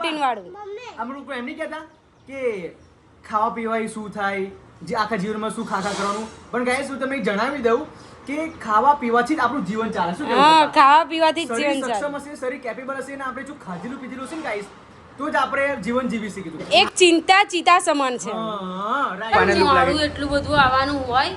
Protein વાળું. અમે લોકો એમ નહીં કહેતા કે ખાવા પીવાય શું થાય, જે આખા જીવનમાં શું ખાખા કરવાનું, પણ ગાઈસ હું તમને જણાવી દઉં કે ખાવા પીવાથી જ આપણું જીવન ચાલે. શું હા, ખાવા પીવાથી જ જીવન ચાલે. સક્ષમ હશે, શરીર કેપેબલ હશે ને આપણે જો ખાધેલું પીધેલું હશે ને ગાઈસ તો જ આપણે જીવન જીવી શકીશું. એક ચિંતા ચિતા સમાન છે. હા રાઈટ. મોડું એટલું બધું આવવાનું હોય.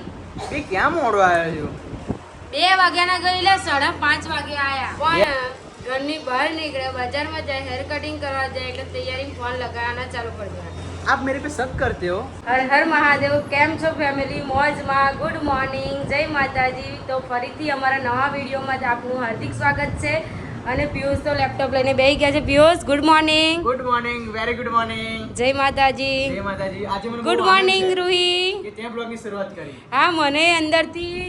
એ ક્યાં મોડો આવ્યો છે? 2 વાગ્યાના ગયેલા 5:30 વાગે આયા. પણ ઘરની બહાર નીકળ્યા, બજારમાં જાય, હેર કટિંગ કરવા જાય એટલે તૈયારી ફોન લગાવવાના ચાલુ કરી દેવાના. આપ મેરે पे शक करते हो. હર હર મહાદેવ. કેમ છો ફેમિલી? મોજમાં. ગુડ મોર્નિંગ, જય માતાજી. તો ફરીથી અમારા નવા વિડીયોમાં આપનું હાર્દિક સ્વાગત છે. અને પિયુષ તો લેપટોપ લઈને બેસી ગયા છે. Piyush good morning. Good morning, very good morning. જય માતાજી. જય માતાજી. આજે મને ગુડ મોર્નિંગ રૂહી. કે તે બ્લોગની શરૂઆત કરી. હા, મને અંદરથી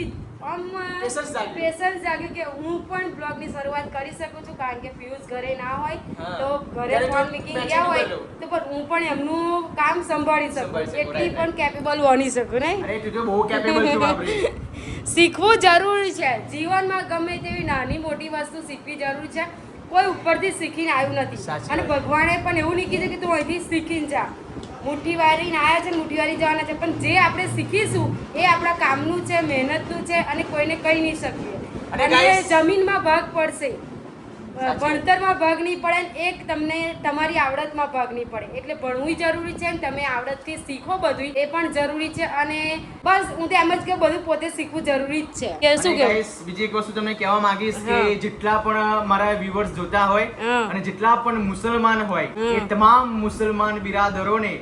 Patience જાગ્યું. પેશન્સ જાગ્યું કે હું પણ બ્લોગની શરૂઆત કરી શકું છું, કારણ કે પિયુષ ઘરે ના હોય હા. તો ઘરે ત્યારે ફોન તો મૂકી matching ગયા હોય કરેલું. તો પણ હું પણ એમનું કામ સંભાળી સંભાળી શકું, શકું, એટલી right, પણ કેપેબલ બની શકું ને. અરે તું તો બહુ કેપેબલ છું બાપરે. શીખવું જરૂરી છે જીવનમાં. ગમે તેવી નાની મોટી વસ્તુ શીખવી જરૂરી છે. કોઈ ઉપરથી શીખીને આવ્યું નથી. સાચી અને વાત. ભગવાને પણ એવું નહીં કીધું કે તું અહીંથી શીખીને જા. મુઠ્ઠી વારીને આવ્યા છે, મુઠ્ઠી વારી જવાના છે, પણ જે આપણે શીખીશું એ આપણા કામનું છે, મહેનતનું છે અને કોઈને કહી નહીં શકીએ. અને અને guys, જમીનમાં ભાગ પડશે, વાત. ભણતરમાં ભાગ નહીં પડે ને એક તમને તમારી આવડતમાં ભાગ નહીં પડે. એટલે ભણવું જરૂરી છે ને તમે આવડતથી શીખો બધું એ પણ જરૂરી છે. અને બસ હું તો એમ જ કે બધું પોતે શીખવું જરૂરી જ છે. કે શું અને કેવું? guys, બીજી એક વસ્તુ તમને કહેવા માંગીશ કે હા. જેટલા પણ મારા વ્યુઅર્સ જોતા હોય હા. અને જેટલા પણ મુસલમાન હોય હા. એ તમામ મુસલમાન બિરાદરોને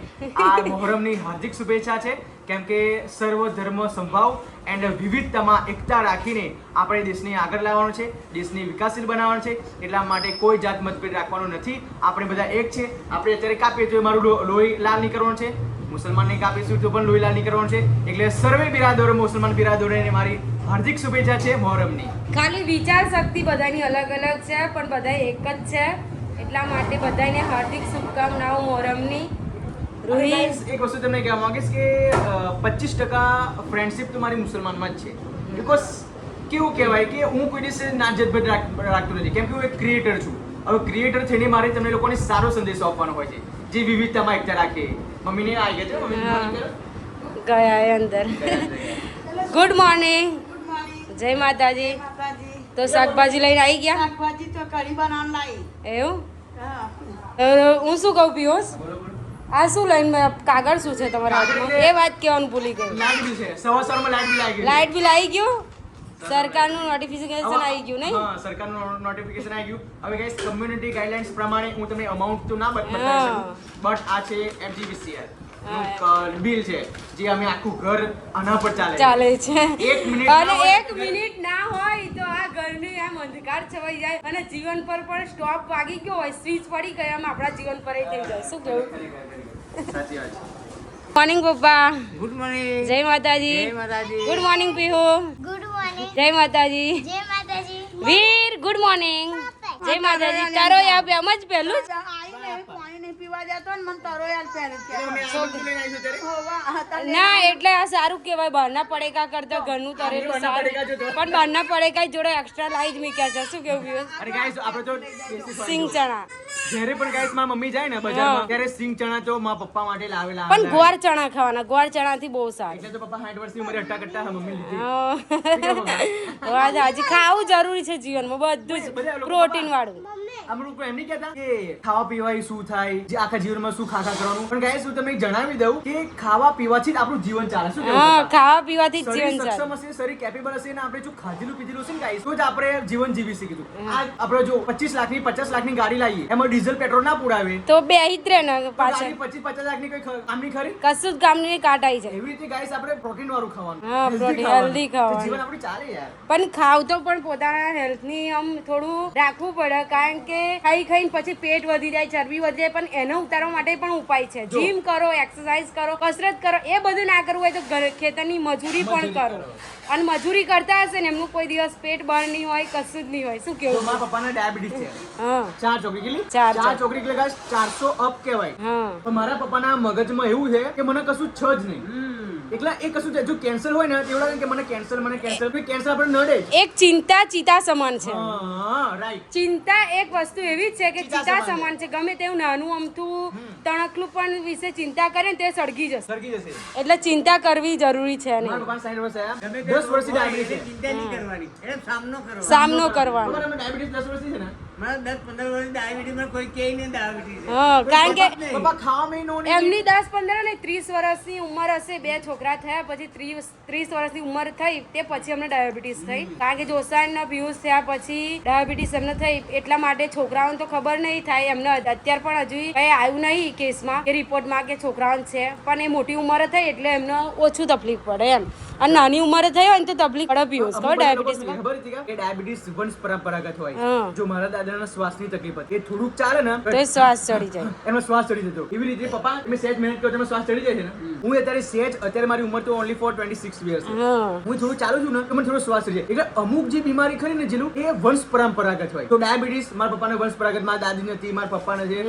આ મોહરમની હાર્દિક શુભેચ્છા છે. કેમ કે સર્વ ધર્મ સંભાવ એન્ડ વિવિધતામાં એકતા રાખીને આપણે દેશને આગળ લાવવાનો છે, દેશને વિકાસશીલ બનાવવાનો છે. એટલા માટે કોઈ જાત મતભેદ રાખવાનો નથી. આપણે બધા એક છે. આપણે અત્યારે કાપીએ તો મારું લોહી લાલ નહીં કરવાનું છે, મુસલમાનને કાપીશું તો પણ લોહી લાલ નહીં કરવાનું છે. એટલે સર્વે બિરાદરો, મુસલમાન બિરાદરોને મારી હાર્દિક શુભેચ્છા છે મોહરમની. ખાલી વિચાર શક્તિ બધાની અલગ અલગ છે પણ બધા એક જ છે. એટલા માટે બધાને હાર્દિક શુભકામનાઓ મોહરમની. અને રૂહી guys, એક વસ્તુ તમને કહેવા માંગીશ કે 25% ફ્રેન્ડશિપ તો મારી મુસલમાનમાં જ છે. બીકોઝ કેવું કહેવાય કે હું કોઈ દિવસ ના જતભેદ રાખતો નથી, કેમ કે હું એક ક્રિએટર છું. હવે ક્રિએટર થઈને મારે તમને લોકોને સારો સંદેશો આપવાનો હોય છે, જે વિવિધતામાં એકતા રાખે. મમ્મીને આવી ગયા છે, મમ્મીને હા. phone કર્યો? ગયા એ અંદર. ગુડ મોર્નિંગ, જય માતાજી. તો શાકભાજી લઈને આવી ગયા શાકભાજી તો કઢી બનાવવાનું લાવી. એવું? હા. હું શું કહું પિયુષ, બરોબર. આ શું લઈને કાગળ શું છે તમારા કાગળ હાથમાં? એટલે- એ વાત કહેવાનું ભૂલી ગઈ. લાગી ગયું છે. સવારમાં લાઈટ બી લાગી ગયું. લાઇટ બિલ આવી ગયું, સરકારનું નોટિફિકેશન આવી ગયું નહીં? હા, સરકારનું નોટિફિકેશન આવી ગયું. હવે ગાઈસ, કમ્યુનિટી ગાઈડલાઇન્સ પ્રમાણે હું તમને અમાઉન્ટ તો ના બતાવી હા. શકું, બટ આ છે MGBCL હા. બિલ છે, જે અમે આખું ઘર આના પર ચાલે. ચાલે છે. એક મિનિટ અને ના હોય એક મિનિટ ના હોય તો આ ઘરની આમ અંધકાર છવાઈ જાય અને જીવન પર પણ સ્ટોપ વાગી ગયો હોય, સ્વિચ પડી ગઈ આમ આપણા જીવન પર એ થઈ જાય. શું કેવું? સાચી વાત છે. મોર્નિંગ પપ્પા. Good morning. જય માતાજી. જય માતાજી. Good morning Pihu. Good morning જય માતાજી. જય માતાજી વીર ગુડ મોર્નિંગ. જય માતાજી. તારો યાપ એમ જ પહેલું જ. આઈને પાણી નહીં પીવા જતો ને મને તરો યાર પહેરે છે. અમે આ બધું લઈને આવીશું ત્યારે. હોવા, હા, તને ના એટલે આ સારું કહેવાય, બહારના પડેકા કરતા ઘરનું તરેલું બહારના સારું. પડેકા જો તો. પણ બહારના પડેકા જોડે એક્સ્ટ્રા લાઈ જ મૂક્યા છે. શું કેવું પીયુષ? અને ગાઈસ, આપણે તો દેશી ફળ સિંગ જો. ચણા. જ્યારે પણ ગાઈસ મારા મમ્મી જાય ને હા. બજારમાં ત્યારે સિંગ ચણા તો મારા પપ્પા માટે લાવેલા. પણ ગોળ ચણા ખાવાના, ગોળ ચણાથી બહુ સારું. એટલે તો પપ્પા 60 વર્ષની ઉંમરે હટ્ટા કટ્ટા મમ્મી લીધી. વાત સાચી. ખાવું જરૂરી છે જીવનમાં બધું જ, બધા લોકો પ્રોટીન વાળું. આમ લોકો એમ નહીં કહેતા કે ખાવા પીવાય શું થાય, જે આખા જીવનમાં શું ખાખા કરવાનું, પણ ગાઈસ હું તમને જણાવી દઉં કે ખાવા પીવાથી જ આપણું જીવન ચાલે. શું કહેવું હા, પપ્પા? ખાવા પીવાથી જ શરીર જીવન ચાલે. સક્ષમ હશે, શરીર કેપેબલ હશે ને આપણે જો ખાધેલું પીધેલું હશે ને ગાઈસ તો જ આપણે જીવન જીવી શકીશું. આ આપણે જો 25 લાખની 50 લાખની ગાડી લાવીએ, એમાં ડીઝલ પેટ્રોલ ના પુરાવે તો બે જ રહે ને તો પાછળ, ગાડી 25-50 લાખની કોઈ કામની ખરી? કશું જ કામની કાટાઈ જાય. એવી રીતે ગાઈસ આપણે પ્રોટીન વાળું ખાવાનું, હા, healthy protein, ખાવાનું. healthy ખાવાનું. તો જીવન આપણું ચાલે યાર. પણ ખાવ તો પણ પોતાના હેલ્થની આમ થોડું રાખવું પડે, કારણ કે ખાઈ ખાઈને પછી પેટ વધી જાય, ચરબી વધી જાય. પણ એને ઉતારવા માટે પણ ઉપાય છે. જો. જીમ કરો, એક્સરસાઇઝ કરો, કસરત કરો. એ બધું ના કરવું હોય તો ખેતરની મજૂરી પણ મજૂરી કરો. અને મજૂરી કરતા હશે ને એમનું કોઈ દિવસ પેટ બળ નહીં હોય, કશું જ નહીં હોય. શું તો કેવું? મારા પપ્પાને ડાયાબિટીસ છે. હા 4 ચોકડી કેટલી? ચાર 4 ચોકડી એટલે guys 400 અપ કહેવાય. હા પણ મારા પપ્પાના મગજમાં એવું છે કે મને કશું જ નહીં. એકલા એ કશું થાય. જો કેન્સર હોય ને એવું લાગે કે મને કેન્સર કેન્સર આપણે નડે જ. એક ચિંતા ચિતા સમાન છે. હા રાઈટ. ચિંતા એક વસ્તુ એવી જ છે કે ચિતા ચિતા સમાન સમાન છે. ગમે તેવું નાનું અમથું તણકલું પણ વિશે ચિંતા કરે ને તે સળગી જશે. સરકી જશે. એટલે ચિંતા કરવી જરૂરી છે મારા નહીં. પપ્પાને 60 વર્ષ થયા. 10 વર્ષથી ડાયાબિટીસ છે. ચિંતા નહીં કરવાની એને સામનો કરો. સામનો કરવાનો. પપ્પાને ડાયાબિટીસ 10 વર્ષથી છે ને. મારા 10-15 વર્ષ ડાયાબિટીસમાં કોઈ કહે નહીં ડાયાબિટીસ છે. હા, કારણ કે કોઈ પપ્પા ખાવા નો નહીં. એમની 10-15 ને 30 વર્ષની ઉંમર હશે. 2 છોકરા થયા પછી 30 વર્ષની ઉંમર થઈ તે પછી અમને ડાયાબિટીસ થઈ. કારણ કે જોસાન પિયુષ થયા પછી ડાયાબિટીસ એમને થઈ. એટલા માટે છોકરાઓને તો ખબર નહીં થાય એમને અત્યારે પણ હજુ કઈ આવ્યું નહીં કેસમાં કે રિપોર્ટમાં કે છોકરાઓને છે. પણ એ મોટી ઉંમરે થઈ એટલે એમને ઓછું તકલીફ પડે એમ. અને નાની ઉંમરે થઈ હોય ને તો તકલીફ પડે પિયુષ ખબર ડાયાબિટીસમાં. ખબર હતી કે ડાયાબિટીસ વંશ પરંપરાગત હોય. હા. જો મારા દાદાના શ્વાસની તકલીફ હતી એ થોડુંક ચાલે ને તો એ શ્વાસ ચડી જાય. એનો શ્વાસ ચડી જતો. એવી રીતે પપ્પા તમે સહેજ મહેનત કરો તમે શ્વાસ ચડી જાય છે ને. હું અત્યારે મારી ઉંમર તો ઓનલી ફોર 26 years છે. હા. હું થોડું ચાલુ છું ને તો મને થોડો શ્વાસ ચડી જાય. એટલે અમુક જે બીમારી ખરી ને જેનું એ વંશ પરંપરાગત હોય. તો ડાયાબિટીસ મારા પપ્પાને વંશ પરંપરાગત, મારા દાદી નથી, મારા પપ્પાને છે.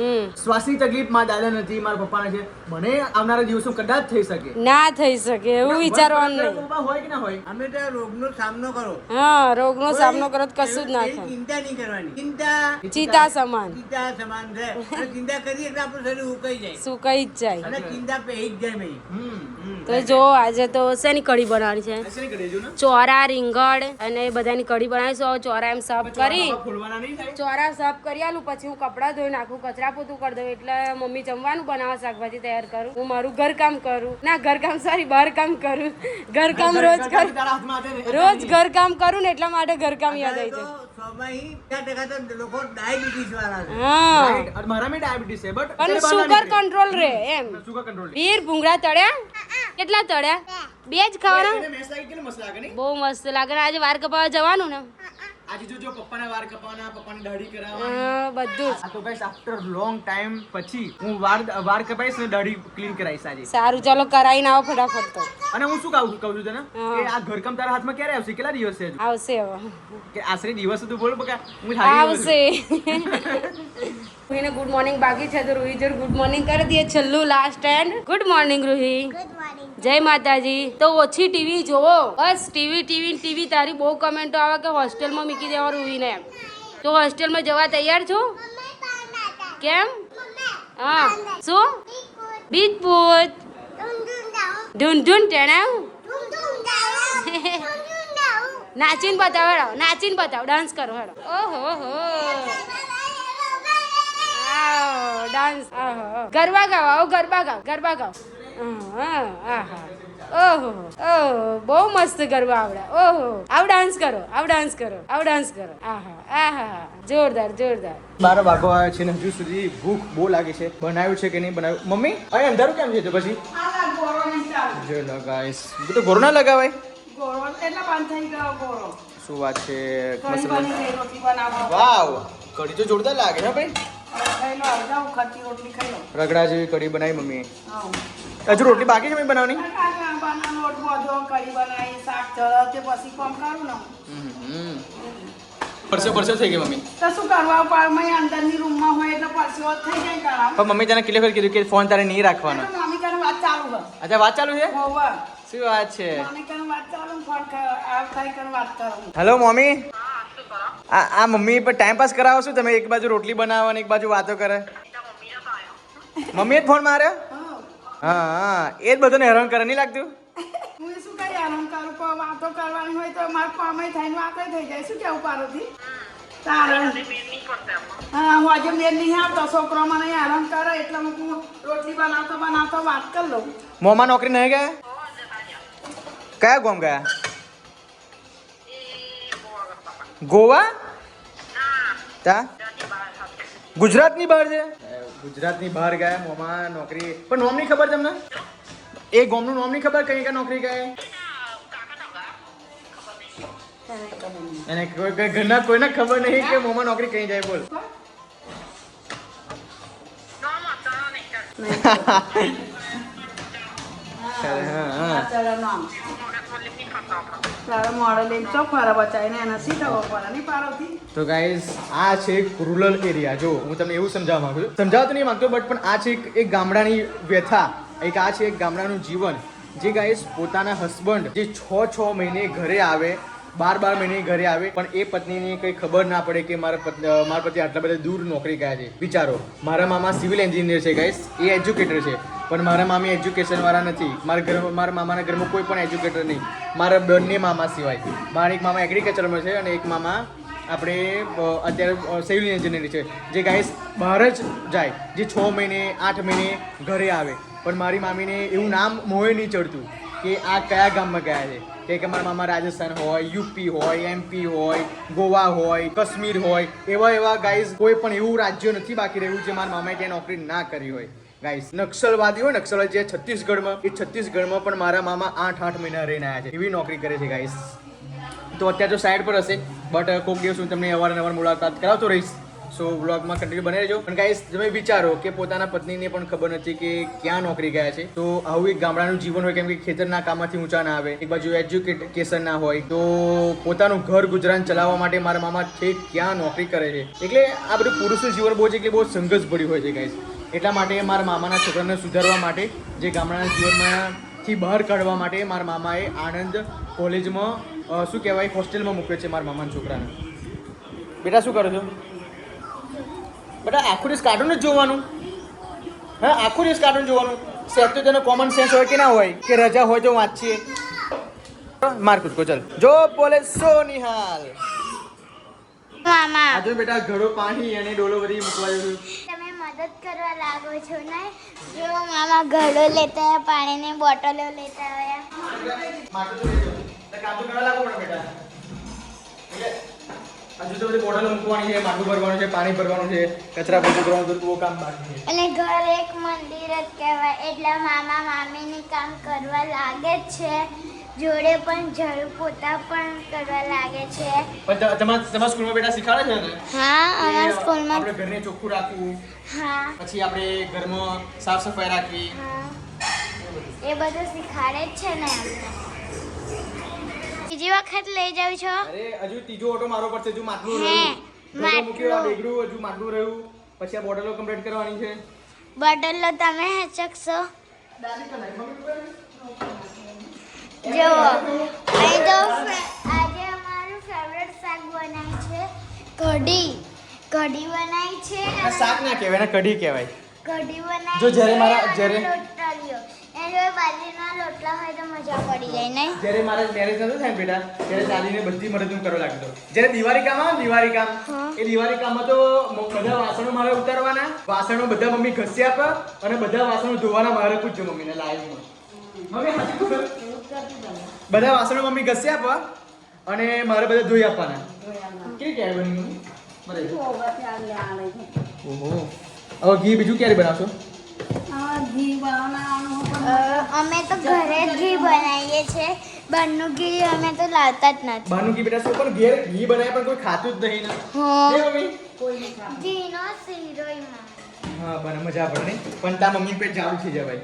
શ્વાસની તકલીફ મારા દાદા નથી, મારા પપ્પાને છે. મને આવનારા દિવસો કદાચ થઈ શકે. ના થઈ શકે એવું વિચારવાનું નહીં. પપ્પા હોય કે ના હોય. અમે તો રોગનો સામનો કરો. હા, રોગનો સામનો કરો તો કશું જ ના એની થાય. ચિંતા નહીં કરવાની. ચિંતા ચિતા સમાન ચિંતા સમાન છે. અને ચિંતા કરીએ એટલે આપણું શરીર ઉકાઈ જાય સુકાઈ જ જાય. અને ચિંતા પહેરી જ જાય ભાઈ. તો જો આજે તો શેની કઢી બનાવવાની છે? એસે નહીં કરી દેજો ને. ચોરા, રીંગણ અને બધાની કઢી બનાવીશું. હવે ચોરા એમ સાફ કરી ફૂલવાના નહીં થાય. ચોરા સાફ કરી આલું પછી હું કપડાં ધોઈ નાખું, કચરા પોતું કરી દઉં. એટલે મમ્મી જમવાનું બનાવવા શાકભાજી તૈયાર કરું. હું મારું ઘરકામ કરું. ના ઘરકામ સોરી બહાર કામ કરું. ઘરકામ રોજ કરું. તારા હાથમાં હાથે ને. રોજ ઘરકામ કરું ને એટલા માટે ઘરકામ યાદ આવી તો જાય. 100% તો લોકો ડાયાબિટીસ વાળા છે. હા, Right. અને મારામાં ડાયાબિટીસ છે બટ પણ સુગર કંટ્રોલ રહે એમ. Sugar control. વીર ભૂંગળા તળ્યા કેટલા તળ્યા? 2 જ ખાવાના. એને મેસ લાગી કે મસ્ત લાગે નહીં. બહુ મસ્ત લાગે ને. આજે વાર કપાવા જવાનું ને. આજે જો પપ્પાના વાર કપાવાના, પપ્પાની દાઢી કરાવવાની. હા, બધું જ. આ તો ગાઈસ આફ્ટર લોંગ ટાઈમ પછી હું વાર કપાઈશ ને દાઢી ક્લીન કરાઈશ આજે. સારું ચાલો કરાઈને આવો ફટાફટ તો. અને હું શું કહું છું તને કે આ ઘરકામ તારા હાથમાં ક્યારે આવશે? કેટલા દિવસ છે હજુ? આવશે હવે. કે આશરે દિવસ તો બોલ બકા. હું થાકી ગયો છું. આવશે. રૂહીને ગુડ મોર્નિંગ બાકી છે તો રૂહી જોર ગુડ મોર્નિંગ કરી દઈએ. છેલ્લું last and good morning Ruhi. Good morning. જય માતાજી. તો ઓછી ટીવી જોવો બસ. ટીવી તારી બહુ કમેન્ટો આવે કે હોસ્ટેલમાં મૂકી દેવા રૂહીને. તો હોસ્ટેલમાં જવા તૈયાર છો? કેમ? હા શું? બીજપૂત ઢૂંઢ ટેણાવ. નાચીને બતાવો હેડો. નાચીને બતાવો. ડાન્સ કરો હેડો. ઓહો હો ડાન્સ. ગરબા ગાવ. આવો ગરબા ગાવ. ગરબા ગાવ. ઓહો ઓહો બહુ મસ્ત ગરબા આવડે. ઓહો આવ ડાન્સ કરો. આવ ડાન્સ કરો. આવ ડાન્સ કરો. આહા આહા જોરદાર જોરદાર. 12 વાગવા આવ્યા છે ને હજુ સુધી ભૂખ બહુ લાગી છે. બનાવ્યું છે કે નહીં બનાવ્યું? મમ્મી અહીં અંધારું કેમ છે તો પછી? જો લો ગાઈસ બધું ગોળ ના લગાવાય. શું વાત છે. વાવ કઢી તો જોરદાર લાગે છે ભાઈ. રગડા જેવી કઢી બનાવી મમ્મીએ. હજુ રોટલી બાકી છે મમ્મી બનાવવાની? પરસો થઈ ગઈ મમ્મી. અંદરની રૂમમાં હોય એટલે પરસેવો થઈ જાય કરાવ. પણ મમ્મી તને કેટલી વખત કીધું કે ફોન તારે નહીં રાખવાનો? મમ્મી કને વાત ચાલુ છે. અચ્છા વાત ચાલુ છે. હોવે. શું વાત છે? મમ્મી કને વાત ચાલુ ને ફોન થઈ કને વાત કરું. Hello mummy. આ મમ્મી પર ટાઈમ પાસ કરાવો છો તમે? એક બાજુ રોટલી બનાવો અને એક બાજુ વાતો કરે. મમ્મીએ જ ફોન માર્યો? હા હા એ જ બધાને હેરાન કરે નહીં લાગતું? હું શું કઈ આરામ કરું પણ વાતો કરવાની હોય તો મારે કામે થઈને વાતો થઈ જાય. શું કેવું પારોથી? તારે હા હું આજે મેર નહીં આવતો. છોકરો મને આરામ કરે એટલે હું રોટલી બનાવતો વાત કરી લઉં. મોમાં નોકરી નહીં ગયા? કયા ગામ ગયા? ગોવા? તા ગુજરાતની બહાર છે? ગુજરાતની બહાર ગયા મોમાં નોકરી. પણ નોમ નહીં ખબર તમને? એ ગામનું નોમ નહીં ખબર કઈ નોકરી ગયા? અને કોઈ ઘરના કોઈને ખબર નહીં કે મોમાં નોકરી કઈ જાય? બોલ. તો ગાઈઝ આ છે રૂરલ એરિયા. જો હું તમને એવું સમજાવવા માંગુ છું. સમજાવતો નહીં માંગતો બટ પણ આ છે એક ગામડાની વ્યથા. આ છે એક ગામડાનું જીવન જે ગાઈસ પોતાના હસબન્ડ જે 6 મહિને ઘરે આવે, 12 મહિને ઘરે આવે, પણ એ પત્નીને કંઈ ખબર ના પડે કે મારા પતિ આટલા બધા દૂર નોકરી ગયા છે. વિચારો, મારા મામા સિવિલ એન્જિનિયર છે ગાઈસ, એ એજ્યુકેટર છે, પણ મારા મામી એજ્યુકેશન વાળા નથી. મારા મામાના ઘરમાં કોઈ પણ એજ્યુકેટર નહીં, મારા બંને મામા સિવાય. મારા એક મામા એગ્રીકલ્ચરમાં છે અને એક મામા આપણે અત્યારે સિવિલ એન્જિનિયર છે. જે ગાઈસ બહાર જ જાય, જે 6 મહિને 8 મહિને ઘરે આવે, પણ મારી મામીને એવું નામ મોએ નહીં ચડતું કે આ કયા ગામમાં ગયા છે. કે મારા મામા રાજસ્થાન હોય, યુપી હોય, MP હોય, ગોવા હોય, કાશ્મીર હોય, એવા ગાઈઝ કોઈ પણ એવું રાજ્ય નથી બાકી રહ્યું જે મારા મામાએ ત્યાં નોકરી ના કરી હોય. ગાઈઝ નક્સલવાદી હોય, નક્સલવાદી જે છત્તીસગઢમાં, એ છત્તીસગઢમાં પણ મારા મામા 8 મહિના રહીને આવ્યા છે, એવી નોકરી કરે છે ગાઈઝ. તો અત્યારે તો સાઈડ પર હશે, બટ કોઈક દિવસ હું તમને અવારનવાર મુલાકાત કરાવતો રહીશ. સો બ્લોગમાં કન્ટિન્યુ બને રહેજો. પણ ગાઈસ તમે વિચારો કે પોતાના પત્નીને પણ ખબર નથી કે ક્યાં નોકરી ગયા છે. તો આવું એક ગામડાનું જીવન હોય, કેમ કે ખેતરના કામમાંથી ઊંચા ના આવે, એક બાજુ એજ્યુકેશન ના હોય, તો પોતાનું ઘર ગુજરાન ચલાવવા માટે મારા મામા છે ક્યાં નોકરી કરે છે. એટલે આ બધું પુરુષનું જીવન બહુ સંઘર્ષ ભર્યું હોય છે ગાઈસ. એટલા માટે મારા મામાના છોકરાને સુધારવા માટે, જે ગામડાના જીવનમાંથી બહાર કાઢવા માટે મારા મામાએ આણંદ કોલેજમાં શું કહેવાય હોસ્ટેલમાં મૂક્યો છે મારા મામાના છોકરાને. બેટા શું કરો છો? બેટા આખું દિવસ કાર્ટૂન જ જોવાનું? હા, આખું દિવસ કાર્ટૂન જોવાનું? સેટ તો તેનો કોમન સેન્સ હોય કે ના હોય કે રજા હોય તો વાંચીએ. માર કૂદકો ચાલ જો બોલે સો નિહાલ. મામા આજે બેટા ઘડો પાણી અને ડોલો બધી મૂકવા જશું. તમે મદદ કરવા લાગો છો ને? જો મામા ઘડો લેતા આવ્યા, પાણીની બોટલો લેતા આવ્યા. માટલું તો લેજો. કામ તો કરવા લાગો પડે બેટા. હજુ તો બધી બોટલો મૂકવાની છે, માટલું ભરવાનું છે, પાણી ભરવાનું છે, કચરા પોતું કરવાનું, તો બહુ કામ બાકી છે. અને ઘર એક મંદિર જ કહેવાય, એટલે મામા મામીની કામ કરવા લાગે જ છે, જોડે પણ ઝાડુ પોતા પણ કરવા લાગે છે. પણ તમારા સ્કૂલમાં બેટા શીખવાડે છે ને? હા, અમારા સ્કૂલમાં. આપણે ઘરને ચોખ્ખું રાખવું, હા પછી આપણે ઘરમાં સાફ સફાઈ રાખવી. હા, એ બધું શીખવાડે જ છે ને. બીજી વખત લઈ જાઉં છો? અરે હજુ ત્રીજો ઓટો મારો પડશે. હજુ માટલું હે, રહ્યું, માટલું મૂક્યું, આ માટલું. બેગડું હજુ માટલું રહ્યું, પછી આ બોટલો કમ્પ્લીટ કરવાની છે. બોટલો તમે હેચકશો? જો અહીં તો આજે અમારું ફેવરેટ શાક બનાવ્યું છે, કઢી. કઢી બનાવી છે આ શાક ના કહેવાય, એને કઢી કહેવાય. કઢી બનાવી જો જ્યારે છે મારા- અને જ્યારે- રોટલીઓ. એ જો બાજરીના રોટલા હોય તો મજા પડી જાય ને. જ્યારે મારા મેરેજ નતો થાય ને બેટા, ત્યારે દાદીને બધી મદદ હું કરવા લાગતો. જ્યારે દિવાળી કામ આવે ને, દિવાળી કામ, એ દિવાળી કામમાં તો બધા વાસણો મારે ઉતારવાના, વાસણો બધા મમ્મી ઘસી આપે અને બધા વાસણો ધોવાના મારે પૂછજો મમ્મીને લાઈવમાં. મમ્મી હાચું કહું? બધા વાસણો મમ્મી ઘસી આપે અને મારે બધા ધોઈ આપવાના. કેવી ક્યારે બની મમ્મી? ઓહો. હવે ઘી બીજું ક્યારે બનાવશો? અમે તો ઘરે જ ઘી બનાવીએ છીએ, બહારનું ઘી અમે તો લાવતા જ નથી. બહારનું ઘી બેટા શું, પણ ઘેર ઘી બનાવે પણ કોઈ ખાતું જ નહીં ને. હા. હે મમ્મી? ઘીનો શીરોઈમાં હા, બને મજા પડે નહીં? પણ તા મમ્મી પેટ જાડું થઈ જાય ભાઈ.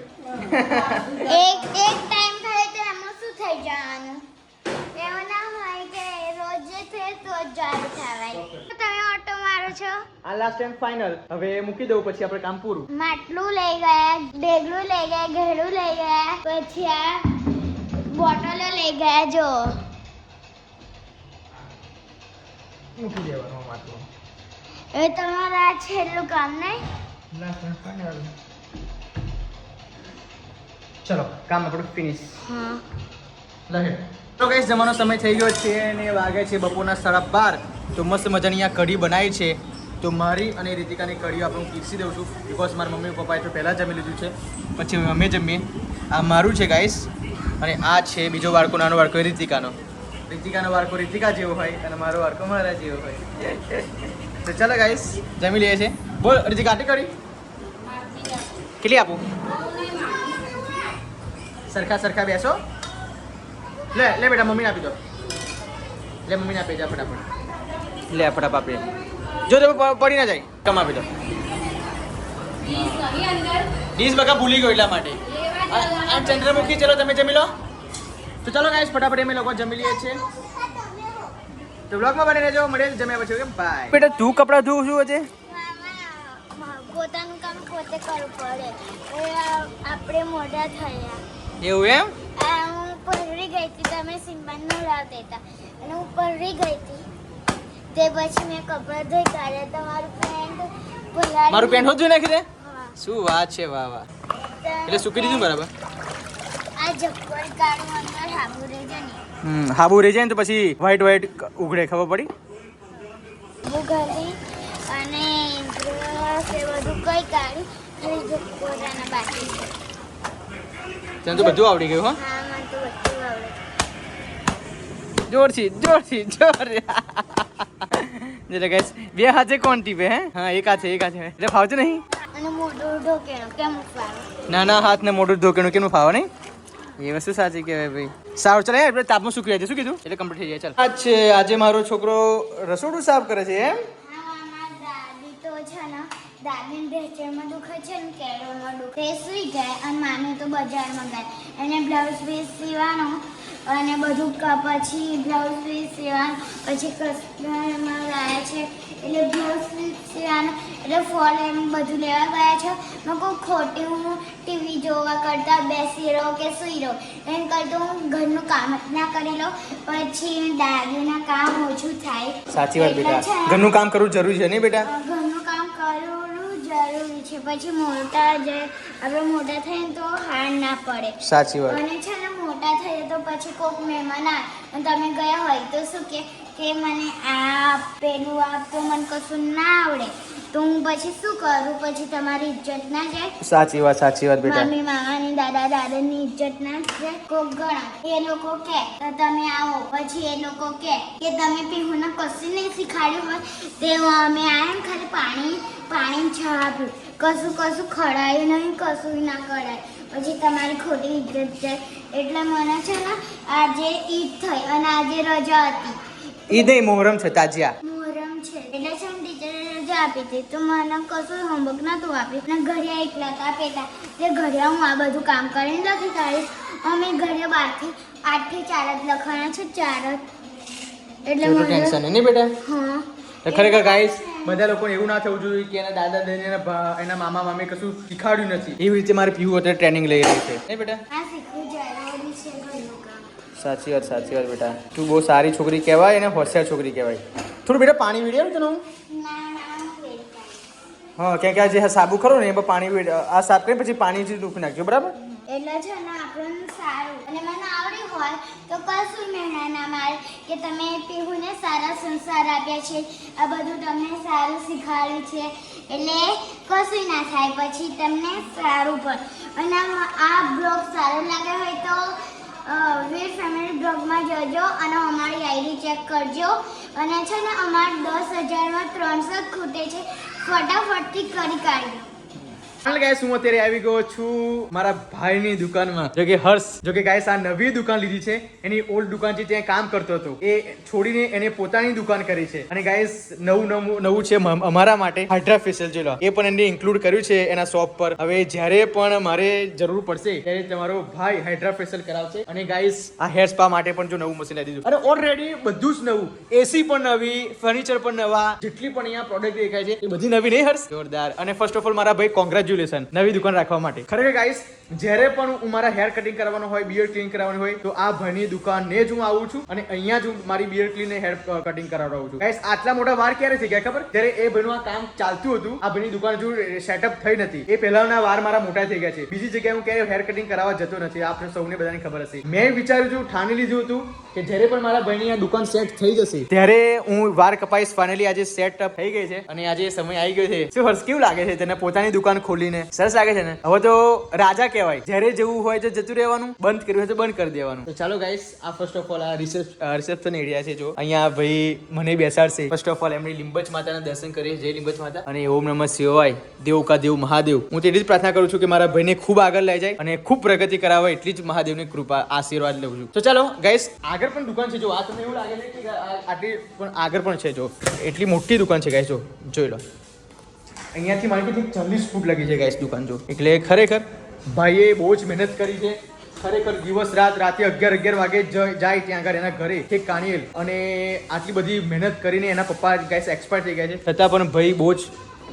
એક ટાઈમ થાય તો એમાં શું થઈ જવાનું? એવું ના હોય કે રોજે થાય તો જ જાડું થવાય. તમે ઓટો મારો છો? આ લાસ્ટ ટાઈમ ફાઇનલ. હવે મૂકી દઉં, પછી આપણે કામ પૂરું. માટલું લઈ ગયા, ડેગલું લઈ ગયા, ઘેડું લઈ ગયા, પછી આ બોટલો લઈ ગયા. જો મૂકી દેવાનું આ માટલું. એ તમારું આ છેલ્લું કામ નહીં? Last time final. ચલો કામ આપણું ફિનિશ. હા. લહે તો ગાઈસ જમવાનો સમય થઈ ગયો છે અને વાગે છે બપોરના 12:30. તો મસ્ત મજાની આ કઢી બનાવી છે. તો મારી અને રીતિકાની કઢીઓ આપણે પીરસી દઉં છું, બિકોઝ મારા મમ્મી પપ્પાએ તો પહેલાં જમી લીધું છે, પછી અમે જમીએ. આ મારું છે ગાઈસ, અને આ છે બીજો વાડકો, નાનો વાડકો રીતિકાનો. રીતિકાનો વાડકો રીતિકા જેવો હોય અને મારો વાડકો મારા જેવો હોય. તો ચાલો ગાઈસ જમી લઈએ છે. બોલ રીતિકા, આટલી કઢી કેટલી આપું? સરખા બેસો. લે લે બેટા, મમ્મીને આપી દો. લે મમ્મીને આપી જા ફટાફટ. લે ફટાફટ આપી. જો તમે પડી ના જાય, કમ આપી દો. ડીશ બકા ભૂલી ગયો એટલા માટે. આ ચંદ્રમુખી, ચલો તમે જમી લો. તો ચાલો ગાઈસ ફટાફટ અમે લોકો જમી લઈએ છીએ. તો બ્લોગમાં બની રહેજો, મળે જમ્યા પછી. Okay bye. બેટા તું કપડાં ધોવું છું આજે? પોતાનું કામ પોતે કરવું પડે. આપણે મોઢા થયા. એવું એમ? હું પરરી ગઈ હતી, તમે સિમ્બાનું લાવતા હતા અને હું પરરી ગઈ હતી. તે પછી મેં કપડાં ધોઈ કાઢ્યા. તમારું પેન્ટ પલાળી. મારું પેન્ટ હોત જોઈ નાખી દે. હા. શું વાત છે, વાહ વાહ. એટલે સૂકી દીધું બરાબર. આ જપ્પર કાઢું અંદર હાબુ રહી જાય ને. હાબુ રહી જાય ને તો પછી વ્હાઈટ ઉઘડે, ખબર પડી? હું ઘરે અને બ્રશ એ બધું કઈ કાઢ્યું. અને જપ્પરાના બાકી છે. તને તો બધું આવડી ગયું. હો, હા, મને તો બધું આવડે. જોરથી એટલે ગાઈસ બે હાથે કોણ ટીપે? હે, હા, એક હાથે એટલે ફાવતું નહીં. અને મોઢું ઢોકેલો કેમ ફાવે? નાના હાથ ને મોઢું ધોકેનું કેનું ફાવે નહીં? એ વસ્તુ સાચી કહેવાય ભાઈ. સારું, ચાલ આપણે તાપમાં સૂકી જાય. શું કીધું? એટલે કમ્પ્લીટ થઈ જાય. ચાલ, આજ છે, આજે મારો છોકરો રસોડું સાફ કરે છે એમ. હા, મારા દાદી તો છે ને, દાદીને ઢેચણમાં દુખે છે ને કેળવમાં દુખે. એ સૂઈ જાય અને માને તો બજારમાં ગયા. એને બ્લાઉઝ પીસ સીવાનો અને બધું પછી બ્લાઉઝ પીસ સીવાનું, પછી કસ્ટમરમાં લાવ્યા છે એટલે બ્લાઉઝ પીસ સીવાનું, એટલે ફોલ એમ બધું લેવા ગયા છે. મેં કોઈ ખોટી હું ટીવી જોવા કરતાં બેસી રહો કે સૂઈ રહો એમ કરતું હું ઘરનું કામ જ ના કરી લઉં, પછી દાદીના કામ ઓછું થાય. સાચી વાત એટલે બેટા, છે ને, ઘરનું કામ કરવું જરૂરી છે નહીં બેટા? ઘરનું કામ કરવું જરૂરી છે. પછી મોટા જે આપણે મોટા થઈએ તો હાર ના પડે. સાચી વાત. અને છે ને મોટા થઈએ તો પછી કોઈક મહેમાન આવે અને તમે ગયા હોય તો શું કે મને આ પેલું આપ તો મને કશું ના આવડે તો હું પછી શું કરું? પછી તમારી ઇજ્જત ના જાય. સાચી વાત બેટા. મમ્મી મામાની દાદા દાદાની ઇજ્જત ના જાય. કોક ગણા એ લોકો કે તો તમે આવો, પછી એ લોકો કે તમે પીહુને કશું નહીં શીખાડ્યું હોય તે અમે આયા ને ખાલી પાણી ચા આપ્યું, કશું ખડાયું નહીં, કશું ના કરાય, પછી તમારી ખોટી ઇજ્જત જાય. એટલે મને છે ને આજે ઈદ થઈ અને આજે રજા હતી. ઈદ નહીં, મોહરમ છે, તાજિયા. મોહરમ છે એટલે છે ને ટીચરે રજા આપી હતી તો મને કશું હોમવર્ક નહોતું આપ્યું ને ઘરે એકલા હતા પેટા તે ઘરે હું આ બધું કામ કરીને લખી કાઢીશ. અમે ઘરે 8 થી 4 જ લખવાના છે, 4 જ. એટલે મને ટેન્શન નહીં બેટા. હા તો ખરેખર ગાઈસ બધા લોકોને એવું ના થવું જોઈએ કે એના દાદા દાદી એના મામા મામી કશું શીખવાડ્યું નથી. એવી રીતે મારે પીવું અત્યારે ટ્રેનિંગ લઈ રહી છે નહીં બેટા? આ શીખવું જરૂરી છે ઘરનું કામ. સાચી વાત બેટા. તું બહુ સારી છોકરી કહેવાય અને હોશિયાર છોકરી કહેવાય. થોડું બેટા પાણી વીડ્યા તને હું? ના વેડતા. હા, કેમ કે આ જે સાબુ ખરો ને એમાં પાણી આ સાફ કરી પછી પાણીથી ડૂબી નાખજો, બરાબર? એટલે છે ને આપણને સારું અને મને આવડ્યું હોય તો કશું મહેનત ના મારે કે તમે પીહુને સારા સંસ્કાર આપ્યા છે, આ બધું તમને સારું શીખવાડ્યું છે એટલે કશું ના થાય, પછી તમને સારું પણ. અને આ બ્લોગ સારો લાગે હોય તો વીર ફેમિલી બ્લોગમાં જજો અને અમારી આઈડી ચેક કરજો. અને છે ને અમારે 10,000માં 300 ખૂટે છે, ફટાફટથી કરી કાઢજો. હાલ ગાઈસ હું અત્યારે આવી ગયો છું મારા ભાઈની દુકાનમાં, જો કે હર્ષ. જો કે ગાઈસ આ નવી દુકાન લીધી છે. એની ઓલ્ડ દુકાન છે ત્યાં કામ કરતો હતો એ છોડીને એને પોતાની દુકાન કરી છે. અને ગાઈસ નવું છે અમારા માટે હાઇડ્રા ફેશિયલ. જોઈ લો, એ પણ એને ઇન્ક્લુડ કર્યું છે એના શોપ પર. હવે જ્યારે પણ મારે જરૂર પડશે ત્યારે તમારો ભાઈ હાઇડ્રા ફેશિયલ કરાવશે. અને ગાઈસ આ હેર સ્પા માટે પણ જો નવું મશીન લાવી દીધું અને ઓલરેડી બધું જ નવું, એસી પણ નવી, ફર્નિચર પણ નવા, જેટલી પણ અહીંયા પ્રોડક્ટ દેખાય છે એ બધી નવી નહીં હર્ષ? જોરદાર. અને ફર્સ્ટ ઓફ ઓલ મારા ભાઈ કોંગ્રેચ્યુલેશન નવી દુકાન રાખવા માટે. ખરેખર ગાઈસ જ્યારે પણ હું મારા હેર કટિંગ કરવાનો હોય, બિયર્ડ ક્લીન કરવાનું હોય તો આ ભાઈની દુકાને જ હું આવું છું અને અહીંયા જ હું મારી બિયર્ડ ક્લીન ને હેર કટિંગ કરાવડાવું છું. ગાઈસ આટલા મોટા વાર ક્યારે થઈ ગયા ખબર? જ્યારે એ ભાઈનું આ કામ ચાલતું હતું, આ ભાઈની દુકાન હજુ સેટઅપ થઈ નથી. એ પહેલાના વાર મારા મોટા થઈ ગયા છે. બીજી જગ્યાએ હું ક્યારે હેર કટિંગ કરાવવા જતો નથી, આપણે સૌને બધાને ખબર હશે. મેં વિચાર્યું હતું, ઠાની લીધું હતું કે જ્યારે પણ મારા ભાઈની આ દુકાન સેટ થઈ જશે ત્યારે હું વાર કપાઈશ. ફાઇનલી આજે સેટઅપ થઈ ગઈ છે અને આજે સમય આવી ગયો છે. શું હર્ષ, કેવું લાગે છે તને પોતાની દુકાન ખોલીને? સરસ લાગે છે ને? હવે તો રાજા કહેવાય, જ્યારે જવું હોય તો જતું રહેવાનું, બંધ કર્યું હોય તો બંધ કરી દેવાનું. તો ચાલો ગાઈસ, આ ફર્સ્ટ ઓફ ઓલ આ રિસેપ્શન એરિયા છે. જો અહીંયા ભાઈ મને બેસાડશે. ફર્સ્ટ ઓફ ઓલ એમની લીંબચ માતાના દર્શન કરીએ. જય લીંબચ માતા અને ઓમ નમઃ શિવાય, દેવ કા દેવ મહાદેવ. હું તેટલી જ પ્રાર્થના કરું છું કે મારા ભાઈને ખૂબ આગળ લઈ જાય અને ખૂબ પ્રગતિ કરાવે, એટલી જ મહાદેવની કૃપા આશીર્વાદ લઉં છું. તો ચાલો ગાઈસ, આગળ પણ દુકાન છે. જો આ તમને એવું લાગે છે કે આટલી પણ આગળ પણ છે. જો એટલી મોટી દુકાન છે ગાઈસ, જો જોઈ લો. અહીંયાથી મારી પાસે 40 ફૂટ લાગી છે ગાઈસ દુકાન. જો એટલે ખરેખર ભાઈએ બહુ જ મહેનત કરી છે. ખરેખર દિવસ રાત, રાતે 11 વાગે જાય ત્યાં આગળ એના ઘરે છે કાણિયેલ. અને આટલી બધી મહેનત કરીને એના પપ્પા ગાઈસ એક્સપાયર થઈ ગયા છે, છતાં પણ ભાઈ બહુ જ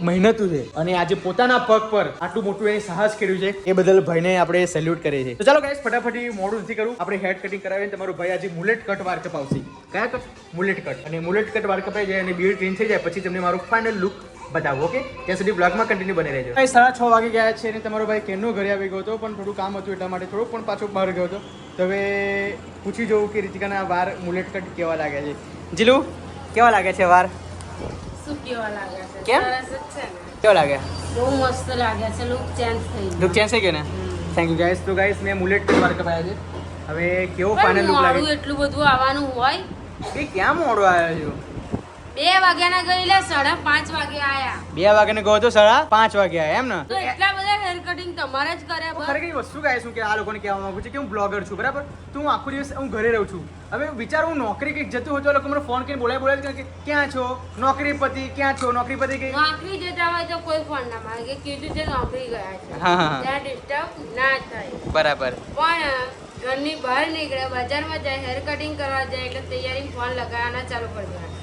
મહેનતુ છે અને આજે પોતાના પગ પર આટલું મોટું એને સાહસ કર્યું છે એ બદલ ભાઈને આપણે સેલ્યુટ કરીએ છીએ. તો ચાલો ગાઈસ ફટાફટ મોડું નથી કરું, આપણે હેડ કટિંગ કરાવીને તમારો ભાઈ આજે મુલેટ કટ વાર કપાવશે. કયા કટ? Mullet cut. અને મુલેટ કટ વાર કપાઈ જાય અને બીડ ટ્રેન થઈ જાય પછી તમને મારો ફાઇનલ લુક બતાવો. ઓકે, ત્યાં સુધી બ્લોગમાં કન્ટિન્યુ બની રહેજો. 6:30 વાગે ગયા છે અને તમારો ભાઈ કેનો ઘરે આવી ગયો હતો પણ થોડું કામ હતું એટલા માટે થોડુંક પણ પાછો બહાર ગયો હતો. તો હવે પૂછી જોઉં કે રીતિકાના વાર મુલેટ કટ કેવા લાગ્યા છે. જીલુ કેવા લાગે છે વાર? શું કેવા લાગ્યા છે? કેમ? સરસ જ છે ને. કેવા લાગ્યા? બહુ મસ્ત લાગ્યા છે, લુક ચેન્જ થઈ ગયું. લુક ચેન્જ થઈ ગયો ને? Thank you guys. તો ગાઈસ મેં મુલેટ કટ વાર કપાયા છે. હવે કેવો ફાઇનલ લુક લાગે? મોડું એટલું બધું આવવાનું હોય? એ ક્યાં મોડો આવ્યો છું? 2 વાગ્યાના ગયેલા 5:30 વાગે આયા. 2 વાગે ને ગયો તો 5:30 વાગે આયા એમ ને? તો એટલા બધા હેર કટિંગ તમારે જ કર્યા બસ. ખરેખર વસ્તુ ગાઈસ હું કે આ લોકોને કહેવા માંગુ છું કે હું બ્લોગર છું બરાબર, તો હું આખો દિવસ હું ઘરે રહું છું. હવે વિચાર હું નોકરી કંઈક જતું હોય તો લોકો મને ફોન કરીને બોલાય કે ક્યાં છો, નોકરી પતિ ક્યાં છો, નોકરી પતિ કે નોકરી જતા હોય તો કોઈ ફોન ના મારે કે કીધું છે નોકરી ગયા છે, હા, હા. ત્યાં ડિસ્ટર્બ ના થાય. બરાબર. પણ ઘરની બહાર નીકળે, બજારમાં જાય, હેર કટિંગ કરવા જાય એટલે તૈયારી ફોન લગાવવાના ચાલુ કરી દેવાના.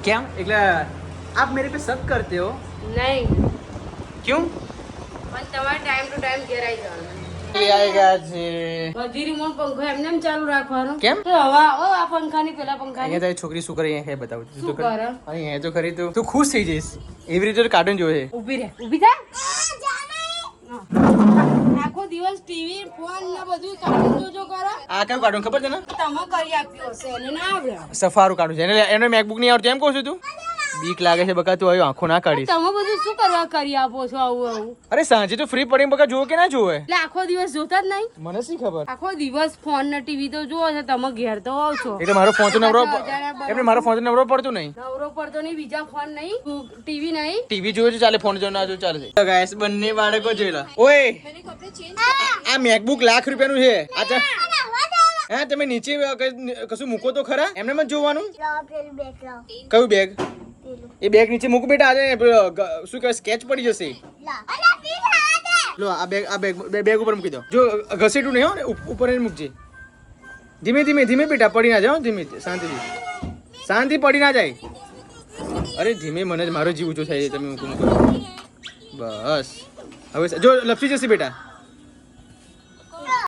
કેમ? એટલે આપ મેરે पे शक करते हो? નહીં, क्यों? પણ તમારે ટાઈમ ટુ ટાઈમ ઘેર આવી જવાનું. ले आएगा છે. બધી રિમોટ પંખો એમને એમ ચાલુ રાખવાનો. કેમ? તો હવા ઓ આ પંખાની પેલા અહીંયા પંખાની તારી છોકરી શું કરે અહીંયા બતાવું તું શું તો ખરી. કરે? અહીંયા તો ખરી તું ખુશ થઈ જઈશ એવી રીતે કાર્ટૂન જોવે છે. ઊભી રહે, ઊભી થા. આખો દિવસ ટીવી ફોન ને બધું કાર્ટૂન જોજો કરો. આ કયું કાર્ટૂન ખબર છે ને? તમે કરી આપ્યું હશે એને ના આવડે. સફારું કાર્ટૂન છે એને મેકબુક નહીં આવડતું એમ કહું છું તું? બીક લાગે છે બકા, તું આવ્યો આંખો ના કાઢીશ. તમે બધું શું કરવા કરી આપો છો આવું આવું? અરે સાંજે તો ફ્રી પડીને બકા જોવે કે ના જોવે? એટલે આખો દિવસ જોતા જ નહીં? મને શી ખબર. આખો દિવસ ફોન ને ટીવી તો જોવો છો, તમે ઘેર તો આવ છો. એટલે મારો ફોન તો નવરો એટલે મારો ફોન તો નવરો પડતું નહીં. નવરો પડતો નહીં, બીજા ફોન નહીં, ટીવી નહીં. ટીવી જોવે છે ચાલે, ફોન જોવે ના જોવે ચાલે. તો ગાઈસ બંને બાળકો જોઈ લો. ઓય આ મેકબુક લાખ રૂપિયાનું છે. આ હા તમે નીચે કશું મૂકો તો ખરા, એમને જ જોવાનું. કયું બેગ? એ બેગ નીચે મૂક બેટા, આજે શું કહેવાય સ્કેચ પડી જશે. લો આ બેગ ઉપર મૂકી દો. જો ઘસેટું નહીં હો ને, ઉપર જ મૂકજે. ધીમે ધીમે ધીમે બેટા, પડી ના જાઓ. ધીમે શાંતિથી શાંતિ, પડી ના જાય. અરે ધીમે, મને જ મારો જીવ ઊંચો થાય છે તમે મૂકો. બસ હવે જો લપસી જશે બેટા.